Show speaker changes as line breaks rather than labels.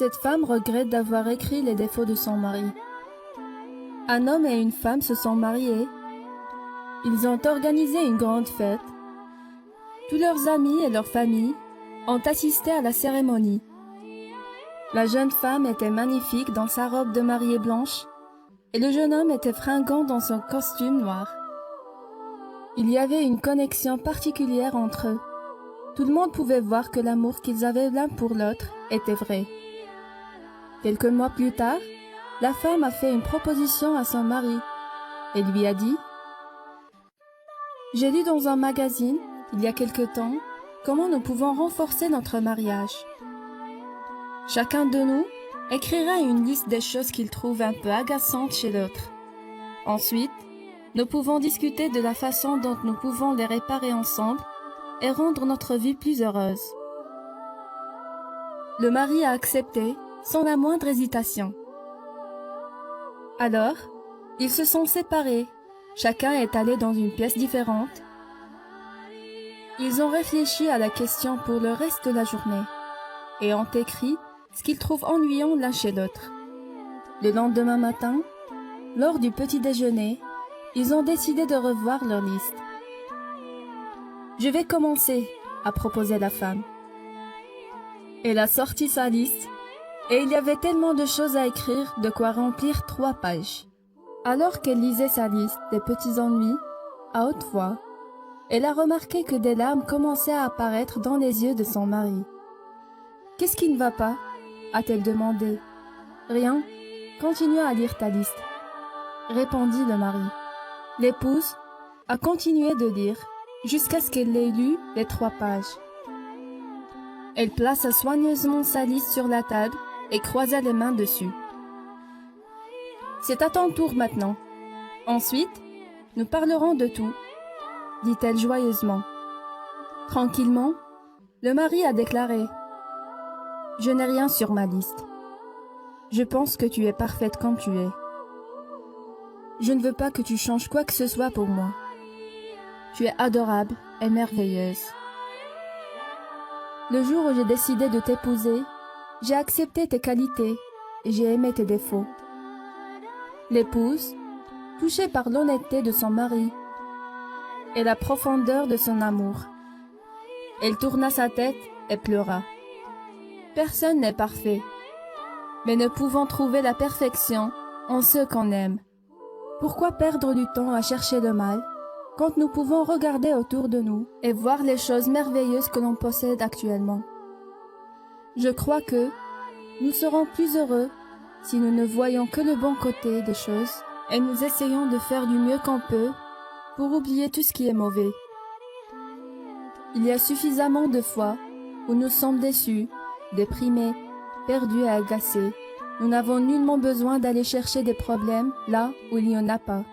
Cette femme regrette d'avoir écrit les défauts de son mari. Un homme et une femme se sont mariés. Ils ont organisé une grande fête. Tous leurs amis et leurs familles ont assisté à la cérémonie. La jeune femme était magnifique dans sa robe de mariée blanche et le jeune homme était fringant dans son costume noir. Il y avait une connexion particulière entre eux. Tout le monde pouvait voir que l'amour qu'ils avaient l'un pour l'autre était vrai. Quelques mois plus tard, la femme a fait une proposition à son mari et lui a dit « J'ai lu dans un magazine, il y a quelque temps, comment nous pouvons renforcer notre mariage. Chacun de nous écrira une liste des choses qu'il trouve un peu agaçantes chez l'autre. Ensuite, nous pouvons discuter de la façon dont nous pouvons les réparer ensemble et rendre notre vie plus heureuse. » Le mari a accepté sans la moindre hésitation. Alors, ils se sont séparés. Chacun est allé dans une pièce différente. Ils ont réfléchi à la question pour le reste de la journée et ont écrit ce qu'ils trouvent ennuyant l'un chez l'autre. Le lendemain matin, lors du petit déjeuner, ils ont décidé de revoir leur liste. « Je vais commencer », a proposé la femme. Elle a sorti sa liste et il y avait tellement de choses à écrire, de quoi remplir 3 pages. Alors qu'elle lisait sa liste des petits ennuis, à haute voix, elle a remarqué que des larmes commençaient à apparaître dans les yeux de son mari. « Qu'est-ce qui ne va pas ?» a-t-elle demandé. « Rien, continue à lire ta liste », répondit le mari. L'épouse a continué de lire jusqu'à ce qu'elle ait lu les 3 pages. Elle plaça soigneusement sa liste sur la table et croisa les mains dessus. « C'est à ton tour maintenant. Ensuite, nous parlerons de tout, » dit-elle joyeusement. Tranquillement, le mari a déclaré « Je n'ai rien sur ma liste. Je pense que tu es parfaite comme tu es. Je ne veux pas que tu changes quoi que ce soit pour moi. Tu es adorable et merveilleuse. Le jour où j'ai décidé de t'épouser, j'ai accepté tes qualités et j'ai aimé tes défauts. » L'épouse, touchée par l'honnêteté de son mari et la profondeur de son amour, elle tourna sa tête et pleura. Personne n'est parfait, mais nous pouvons trouver la perfection en ceux qu'on aime. Pourquoi perdre du temps à chercher le mal quand nous pouvons regarder autour de nous et voir les choses merveilleuses que l'on possède actuellement? Je crois que nous serons plus heureux si nous ne voyons que le bon côté des choses et nous essayons de faire du mieux qu'on peut pour oublier tout ce qui est mauvais. Il y a suffisamment de fois où nous sommes déçus, déprimés, perdus et agacés. Nous n'avons nullement besoin d'aller chercher des problèmes là où il n'y en a pas.